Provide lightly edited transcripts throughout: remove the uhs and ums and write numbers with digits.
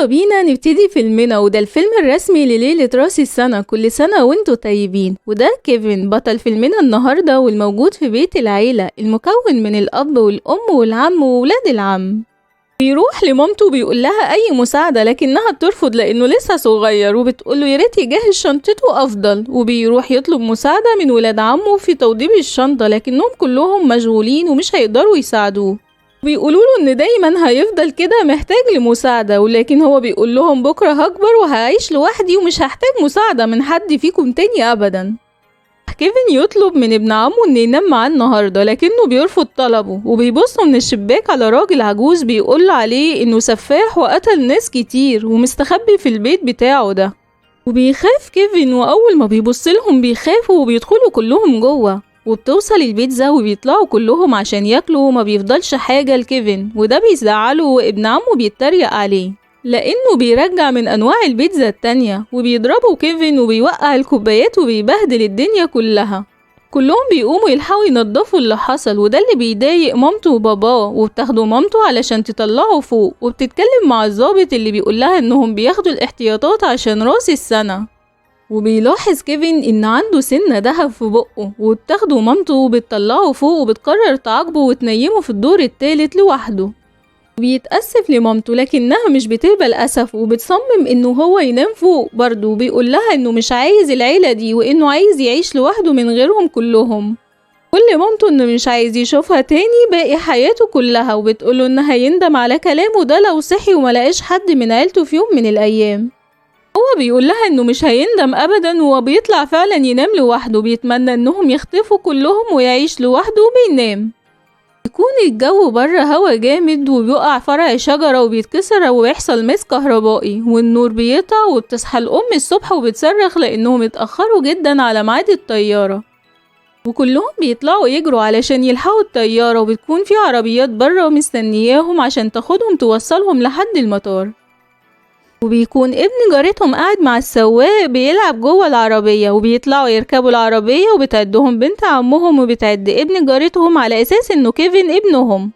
يلا بينا نبتدي فيلمنا، وده الفيلم الرسمي لليلة راس السنة. كل سنة وانتوا طيبين. وده كيفن بطل فيلمنا النهاردة، والموجود في بيت العيلة المكون من الأب والأم والعم وولاد العم. بيروح لمامته وبيقول لها أي مساعدة، لكنها بترفض لأنه لسه صغير، وبتقوله ياريت يجهز شنطته أفضل. وبيروح يطلب مساعدة من ولاد عمه في توضيب الشنطة، لكنهم كلهم مشغولين ومش هيقدروا يساعدوه. بيقولوله ان دايما هيفضل كده محتاج لمساعدة، ولكن هو بيقول لهم بكرة هكبر وهعيش لوحدي ومش هحتاج مساعدة من حد فيكم تاني ابدا. كيفن يطلب من ابن عمه ان ينام معاه النهاردة، لكنه بيرفض طلبه، وبيبص من الشباك على راجل عجوز بيقول عليه انه سفاح وقتل ناس كتير ومستخبي في البيت بتاعه ده. وبيخاف كيفن، واول ما بيبص لهم بيخافوا وبيدخلوا كلهم جوه. وبتوصل البيتزا وبيطلعوا كلهم عشان ياكلوا، وما بيفضلش حاجة لكيفن، وده بيزعله، وابن عمه بيتريق عليه لأنه بيرجع من أنواع البيتزا التانية. وبيضربوا كيفن وبيوقع الكوبايات وبيبهدل الدنيا كلها. كلهم بيقوموا يلحقوا ينضفوا اللي حصل، وده اللي بيضايق مامته وباباه. وبتاخدوا مامته علشان تطلعه فوق، وبتتكلم مع الضابط اللي بيقولها انهم بياخدوا الاحتياطات عشان راس السنة. وبيلاحظ كيفن ان عنده سنة دهب في بقه، وبتاخده مامته وبتطلعه فوق، وبتقرر تعاقبه وتنيمه في الدور التالت لوحده. بيتأسف لمامته، لكنها مش بتقبل أسفه، وبتصمم انه هو ينام فوق برضه. وبيقول لها انه مش عايز العيلة دي، وانه عايز يعيش لوحده من غيرهم كلهم. كل مامته انه مش عايز يشوفها تاني باقي حياته كلها، وبتقوله انه هيندم على كلامه ده لو صحي وملقاش حد من عيلته في يوم من الأيام. هو بيقول لها انه مش هيندم ابدا، وبيطلع فعلا ينام لوحده. بيتمنى انهم يختفوا كلهم ويعيش لوحده وبينام. يكون الجو بره هوا جامد، وبيقع فرع شجرة وبيتكسر ويحصل مس كهربائي، والنور بيقطع. وبتصحى الام الصبح وبتصرخ لانهم اتأخروا جدا على ميعاد الطيارة، وكلهم بيطلعوا يجروا علشان يلحقوا الطيارة. وبتكون في عربيات بره مستنياهم عشان تاخدهم توصلهم لحد المطار. وبيكون ابن جارتهم قاعد مع السواق بيلعب جوه العربية، وبيطلعوا يركبوا العربية، وبتعدهم بنت عمهم وبتعد ابن جارتهم على اساس انه كيفن ابنهم.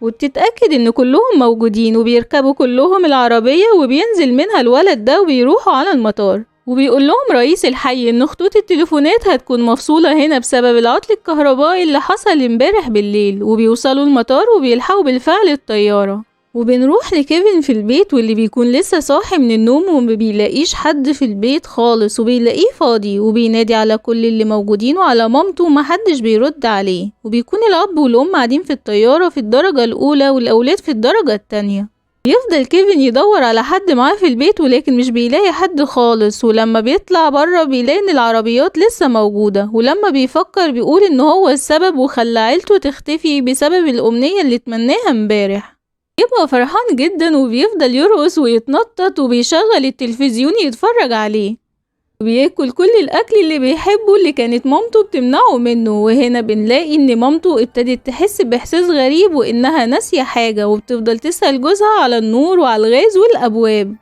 وبتتأكد ان كلهم موجودين، وبيركبوا كلهم العربية، وبينزل منها الولد ده وبيروحوا على المطار. وبيقول لهم رئيس الحي ان خطوط التليفونات هتكون مفصولة هنا بسبب العطل الكهربائي اللي حصل امبارح بالليل. وبيوصلوا المطار وبيلحقوا بالفعل الطيارة. وبنروح لكيفن في البيت، واللي بيكون لسه صاحي من النوم وما بيلاقيش حد في البيت خالص، وبيلاقيه فاضي. وبينادي على كل اللي موجودين وعلى مامته، ومحدش بيرد عليه. وبيكون الأب والأم قاعدين في الطيارة في الدرجة الأولى، والأولاد في الدرجة التانية. بيفضل كيفن يدور على حد معاه في البيت، ولكن مش بيلاقي حد خالص. ولما بيطلع بره بيلاقي ان العربيات لسه موجودة، ولما بيفكر بيقول ان هو السبب وخلى عيلته تختفي بسبب الأمنية اللي اتمناها امبارح. يبقى فرحان جدا، وبيفضل يرقص ويتنطط، وبيشغل التلفزيون يتفرج عليه. وبياكل كل الأكل اللي بيحبه اللي كانت مامته بتمنعه منه. وهنا بنلاقي ان مامته ابتدت تحس بإحساس غريب، وإنها ناسية حاجة، وبتفضل تسأل جوزها على النور وعلى الغاز والأبواب.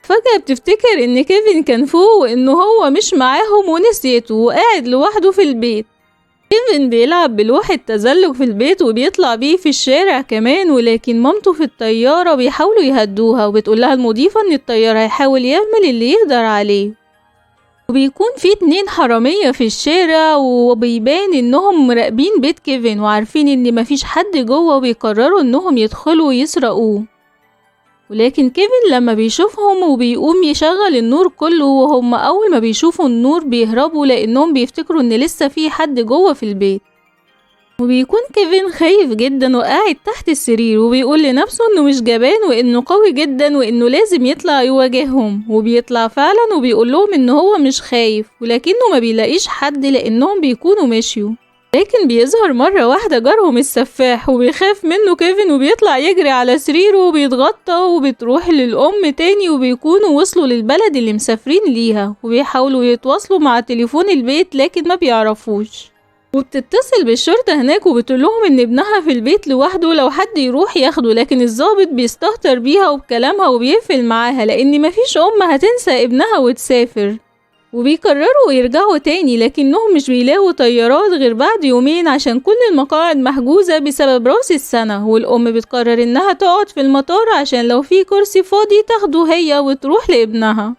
فجأة بتفتكر ان كيفن كان فوق، وإنه هو مش معاهم، ونسيته وقاعد لوحده في البيت. كيفن بيلعب بلوح التزلج في البيت، وبيطلع بيه في الشارع كمان. ولكن مامته في الطيارة بيحاولوا يهدوها، وبتقولها المضيفة ان الطيار هيحاول يعمل اللي يقدر عليه. وبيكون في 2 حرامية في الشارع، وبيبان انهم مراقبين بيت كيفن وعارفين ان مفيش حد جوه، وبيقرروا انهم يدخلوا ويسرقوه. ولكن كيفن لما بيشوفهم وبيقوم يشغل النور كله، وهم أول ما بيشوفوا النور بيهربوا لأنهم بيفتكروا إن لسه في حد جوه في البيت. وبيكون كيفن خايف جدا وقاعد تحت السرير، وبيقول لنفسه إنه مش جبان، وإنه قوي جدا، وإنه لازم يطلع يواجههم. وبيطلع فعلا وبيقول لهم إنه هو مش خايف، ولكنه ما بيلاقيش حد لأنهم بيكونوا مشيوا. لكن بيظهر مرة واحدة جارهم السفاح، وبيخاف منه كيفن، وبيطلع يجري على سريره وبيتغطى. وبتروح للأم تاني، وبيكونوا وصلوا للبلد اللي مسافرين ليها، وبيحاولوا يتواصلوا مع تليفون البيت لكن ما بيعرفوش. وبتتصل بالشرطة هناك، وبتقولهم ان ابنها في البيت لوحده لو حد يروح ياخده. لكن الضابط بيستهتر بيها وبكلامها وبيقفل معاها، لان مفيش ام هتنسى ابنها وتسافر. وبيقرروا يرجعوا تاني، لكنهم مش بيلاقوا طيارات غير بعد يومين عشان كل المقاعد محجوزة بسبب رأس السنة. والأم بتقرر إنها تقعد في المطار عشان لو في كرسي فاضي تاخده هي وتروح لابنها.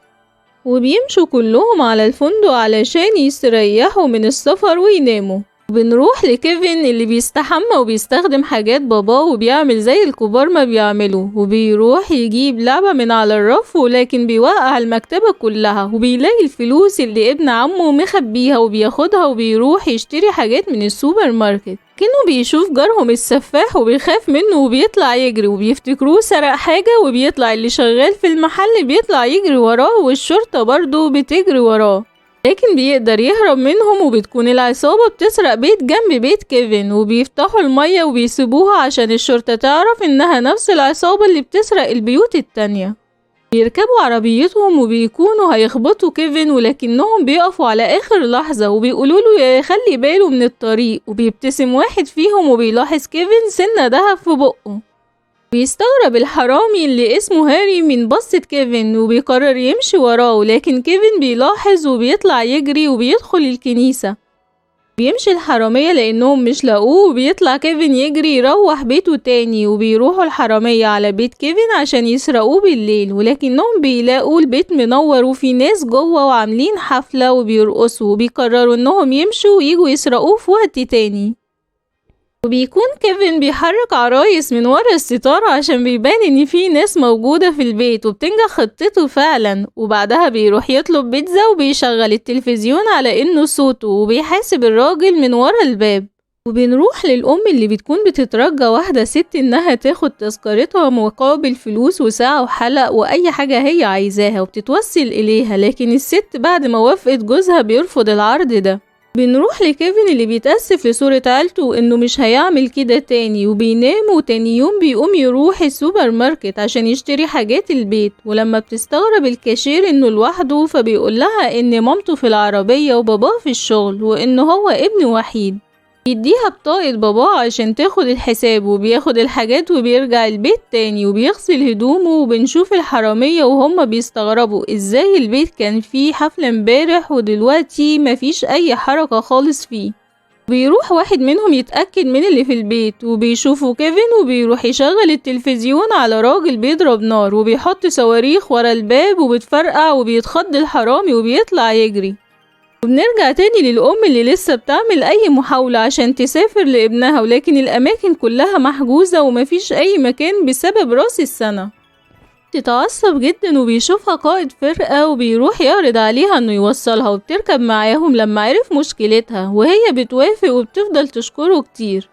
وبيمشوا كلهم على الفندق علشان يستريحوا من السفر ويناموا. وبنروح لكيفن اللي بيستحمى وبيستخدم حاجات باباه وبيعمل زي الكبار ما بيعملوا، وبيروح يجيب لعبة من على الرف، ولكن بيوقع المكتبة كلها وبيلاقي الفلوس اللي ابن عمه مخبيها وبياخدها وبيروح يشتري حاجات من السوبر ماركت. كأنه بيشوف جارهم السفاح وبيخاف منه وبيطلع يجري وبيفتكروه سرق حاجة، وبيطلع اللي شغال في المحل بيطلع يجري وراه والشرطة برضه بتجري وراه، لكن بيقدر يهرب منهم. وبتكون العصابة بتسرق بيت جنب بيت كيفن وبيفتحوا المية وبيسيبوها عشان الشرطة تعرف انها نفس العصابة اللي بتسرق البيوت التانية. بيركبوا عربيتهم وبيكونوا هيخبطوا كيفن، ولكنهم بيقفوا على آخر لحظة وبيقولوله يخلي باله من الطريق. وبيبتسم واحد فيهم وبيلاحظ كيفن سنة دهب في بقه. بيستغرب الحرامي اللي اسمه هاري من بصة كيفن وبيقرر يمشي وراه، لكن كيفن بيلاحظ وبيطلع يجري وبيدخل الكنيسة. بيمشي الحرامية لأنهم مش لاقوه، وبيطلع كيفن يجري يروح بيته تاني. وبيروحوا الحرامية على بيت كيفن عشان يسرقوه بالليل، ولكنهم بيلاقوا البيت منور وفي ناس جوه وعاملين حفلة وبيرقصوا، وبيقرروا انهم يمشوا ويجوا يسرقوه في وقت تاني. وبيكون كيفن بيحرك عرايس من ورا الستارة عشان بيبان ان في ناس موجودة في البيت، وبتنجح خطته فعلا. وبعدها بيروح يطلب بيتزا وبيشغل التلفزيون على انه صوته، وبيحاسب الراجل من ورا الباب. وبنروح للأم اللي بتكون بتترجى واحدة ست انها تاخد تذكرتها مقابل فلوس وساعة وحلق واي حاجة هي عايزاها، وبتتوسل اليها، لكن الست بعد ما وافقت جوزها بيرفض العرض ده. بنروح لكيفن اللي بيتأسف لصورة عيلته انه مش هيعمل كده تاني، وبينام. وتاني يوم بيقوم يروح السوبر ماركت عشان يشتري حاجات البيت. ولما بتستغرب الكاشير انه لوحده، فبيقول لها ان مامته في العربية وباباه في الشغل وانه هو ابن وحيد. يديها بطاقة باباه عشان تاخد الحساب، وبياخد الحاجات وبيرجع البيت تاني وبيغسل هدومه. وبنشوف الحرامية وهم بيستغربوا ازاي البيت كان فيه حفلة امبارح ودلوقتي مفيش اي حركة خالص فيه. بيروح واحد منهم يتأكد من اللي في البيت، وبيشوفوا كيفن وبيروح يشغل التلفزيون على راجل بيضرب نار وبيحط صواريخ ورا الباب وبتفرقع، وبيتخض الحرامي وبيطلع يجري. وبنرجع تاني للأم اللي لسه بتعمل أي محاولة عشان تسافر لابنها، ولكن الأماكن كلها محجوزة ومفيش أي مكان بسبب رأس السنة. تتعصب جدا وبيشوفها قائد فرقة وبيروح يعرض عليها انه يوصلها، وبتركب معاهم لما عرف مشكلتها، وهي بتوافق وبتفضل تشكره كتير.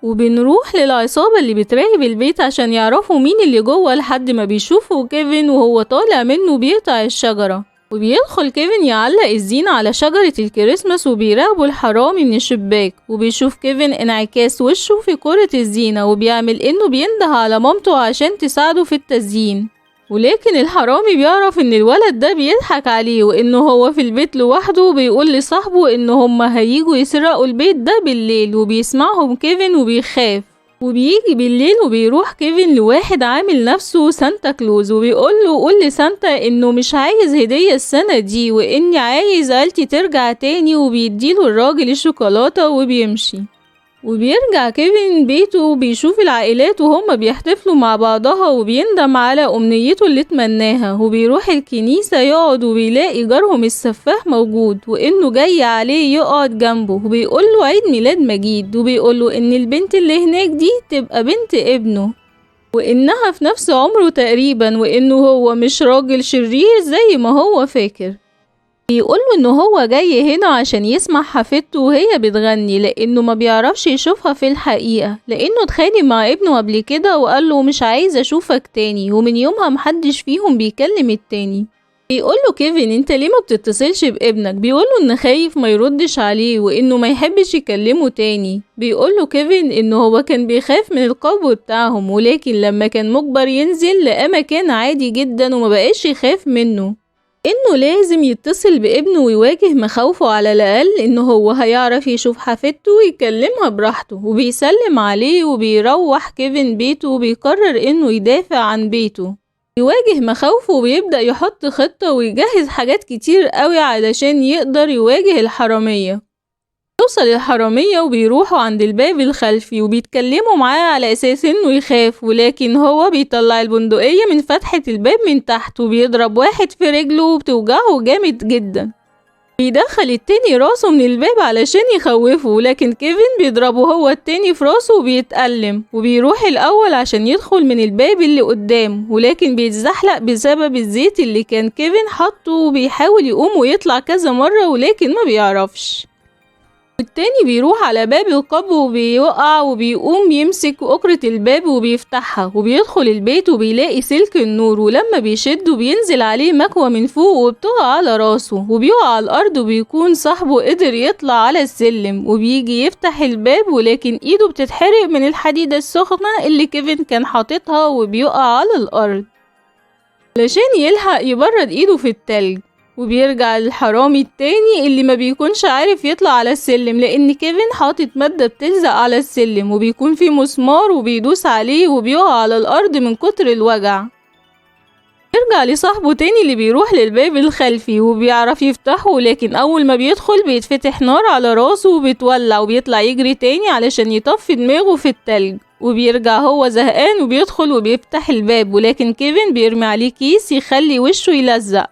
وبنروح للعصابة اللي بتراقب البيت عشان يعرفوا مين اللي جوه، لحد ما بيشوفوا كيفن وهو طالع منه بيقطع الشجرة. وبيدخل كيفن يعلق الزينة على شجرة الكريسماس، وبيراقبوا الحرامي من الشباك. وبيشوف كيفن انعكاس وشه في كرة الزينة، وبيعمل انه بينده على مامته عشان تساعده في التزيين. ولكن الحرامي بيعرف ان الولد ده بيضحك عليه وانه هو في البيت لوحده، وبيقول لصاحبه ان هما هيجوا يسرقوا البيت ده بالليل. وبيسمعهم كيفن وبيخاف. وبيجي بالليل وبيروح كيفن لواحد عامل نفسه سانتا كلوز، وبيقول له قول لسانتا انه مش عايز هدية السنة دي واني عايز عيلتي ترجع تاني. وبيديله الراجل الشوكولاتة وبيمشي. وبيرجع كيفن بيته وبيشوف العائلات وهم بيحتفلوا مع بعضها، وبيندم على أمنيته اللي تمناها. وبيروح الكنيسة يقعد وبيلاقي جارهم السفاح موجود وإنه جاي عليه يقعد جنبه، وبيقول له عيد ميلاد مجيد، وبيقول له إن البنت اللي هناك دي تبقى بنت ابنه وإنها في نفس عمره تقريبا، وإنه هو مش راجل شرير زي ما هو فاكر. بيقوله انه هو جاي هنا عشان يسمع حفيدته وهي بتغني، لانه ما بيعرفش يشوفها في الحقيقة، لانه اتخانق مع ابنه قبل كده وقال له مش عايز اشوفك تاني، ومن يومها محدش فيهم بيكلم التاني. بيقوله كيفن انت ليه ما بتتصلش بابنك؟ بيقوله انه خايف ما يردش عليه وانه ما يحبش يكلمه تاني. بيقوله كيفن انه هو كان بيخاف من القبو بتاعهم، ولكن لما كان مجبر ينزل لقى مكان عادي جدا وما بقاش يخاف منه، انه لازم يتصل بابنه ويواجه مخاوفه، على الاقل انه هو هيعرف يشوف حفيدته ويكلمها براحته. وبيسلم عليه وبيروح كيفن بيته وبيقرر انه يدافع عن بيته. يواجه مخاوفه وبيبدأ يحط خطة ويجهز حاجات كتير قوي علشان يقدر يواجه الحرامية. يوصل الحرامية وبيروحوا عند الباب الخلفي وبيتكلموا معاه على أساس إنه يخاف، ولكن هو بيطلع البندقية من فتحة الباب من تحت وبيضرب واحد في رجله وبتوجعه جامد جدا. بيدخل التاني راسه من الباب علشان يخوفه، لكن كيفن بيضربه هو التاني في راسه وبيتألم، وبيروح الأول عشان يدخل من الباب اللي قدام، ولكن بيتزحلق بسبب الزيت اللي كان كيفن حطه، وبيحاول يقوم ويطلع كذا مرة ولكن ما بيعرفش. التاني بيروح على باب القبو وبيوقع وبيقوم يمسك أكرة الباب وبيفتحها وبيدخل البيت وبيلاقي سلك النور، ولما بيشده بينزل عليه مكوى من فوق وبتقع على راسه وبيقع على الأرض، وبيكون صاحبه قدر يطلع على السلم وبيجي يفتح الباب، ولكن ايده بتتحرق من الحديدة السخنة اللي كيفن كان حاططها وبيقع على الأرض. علشان يلحق يبرد ايده في التلج، وبيرجع الحرامي التاني اللي ما بيكونش عارف يطلع على السلم لان كيفن حاطط مادة بتلزق على السلم وبيكون فيه مسمار وبيدوس عليه وبيقع على الارض من كتر الوجع. يرجع لصاحبه تاني اللي بيروح للباب الخلفي وبيعرف يفتحه، لكن اول ما بيدخل بيتفتح نار على راسه وبتولع وبيطلع يجري تاني علشان يطفي دماغه في التلج، وبيرجع هو زهقان وبيدخل وبيفتح الباب، ولكن كيفن بيرمي عليه كيس يخلي وشه يلزق،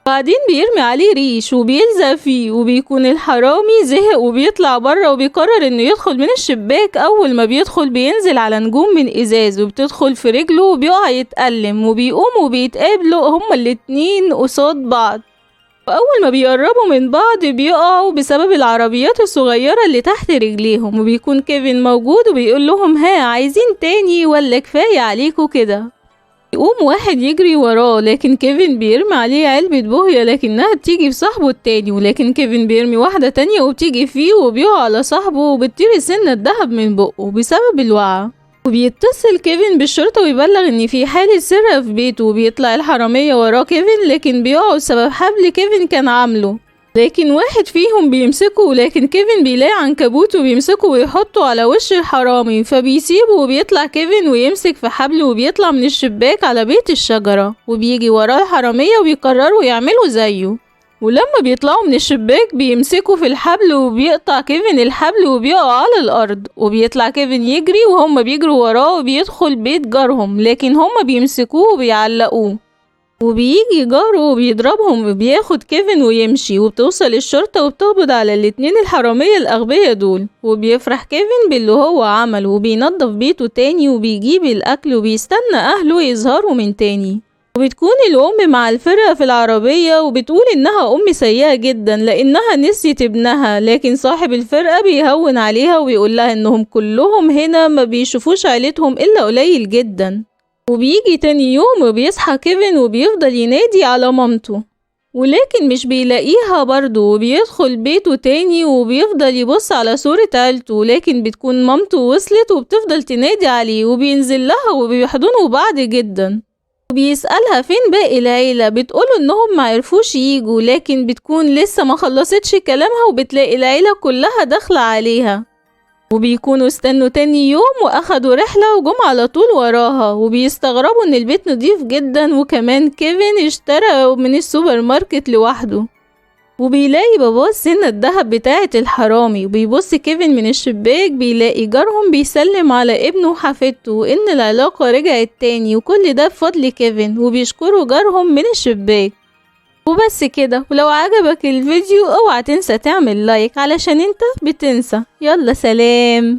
بعدين بيرمي عليه ريش وبيلزق فيه، وبيكون الحرامي زهق وبيطلع بره وبيقرر انه يدخل من الشباك. اول ما بيدخل بينزل على نجوم من ازاز وبتدخل في رجله وبيقع يتألم، وبيقوم وبيتقابلوا هما الاتنين قصاد بعض، واول ما بيقربوا من بعض بيقعوا بسبب العربيات الصغيرة اللي تحت رجليهم، وبيكون كيفن موجود وبيقول لهم ها عايزين تاني ولا كفاية عليكوا كده؟ يقوم واحد يجري وراه، لكن كيفن بيرمي عليه علبة بوهية لكنها بتيجي في صاحبه التاني، ولكن كيفن بيرمي واحدة تانية وبتيجي فيه وبيقع على صاحبه وبتطير سنة الدهب من بقه بسبب الوقعة. وبيتصل كيفن بالشرطة ويبلغ ان في حالة سرقة في بيته، وبيطلع الحرامية وراه كيفن لكن بيقعوا بسبب حبل كيفن كان عامله، لكن واحد فيهم بيمسكه، لكن كيفن بيلاقي عنكبوت وبيمسكه ويحطه على وش الحرامي، فبيسيبه وبيطلع كيفن ويمسك في حبل وبيطلع من الشباك على بيت الشجرة، وبيجي وراه الحرامية وبيقرروا يعملوا زيه، ولما بيطلعوا من الشباك بيمسكوا في الحبل وبيقطع كيفن الحبل وبيقع على الأرض، وبيطلع كيفن يجري وهم بيجروا وراه وبيدخل بيت جارهم، لكن هم بيمسكوه وبيعلقوه، وبيجي جاره وبيضربهم وبياخد كيفن ويمشي، وبتوصل الشرطة وبتقبض على الاتنين الحرامية الأغبياء دول، وبيفرح كيفن باللي هو عمله وبينظف بيته تاني وبيجيب الأكل وبيستنى أهله يظهروا من تاني. وبتكون الأم مع الفرقة في العربية وبتقول إنها أم سيئة جدا لأنها نسيت ابنها، لكن صاحب الفرقة بيهون عليها ويقول لها إنهم كلهم هنا ما بيشوفوش عيلتهم إلا قليل جدا. وبيجي تاني يوم وبيصحى كيفن وبيفضل ينادي على مامته، ولكن مش بيلاقيها برضه، وبيدخل بيته تاني وبيفضل يبص على صورة عيلته، لكن بتكون مامته وصلت وبتفضل تنادي عليه وبينزل لها وبيحضنوا بعض جدا، وبيسألها فين باقي العيلة، بتقوله انهم معرفوش ييجوا، لكن بتكون لسه ما خلصتش كلامها وبتلاقي العيلة كلها داخلة عليها، وبيكونوا استنوا تاني يوم واخدوا رحلة وجم على طول وراها، وبيستغربوا ان البيت نضيف جدا، وكمان كيفن اشترى من السوبر ماركت لوحده، وبيلاقي باباه سنة الدهب بتاعة الحرامي، وبيبص كيفن من الشباك بيلاقي جارهم بيسلم على ابنه وحفيدته وان العلاقة رجعت تاني، وكل ده بفضل كيفن، وبيشكروا جارهم من الشباك. وبس كده، ولو عجبك الفيديو اوعى تنسى تعمل لايك علشان انت بتنسى. يلا سلام.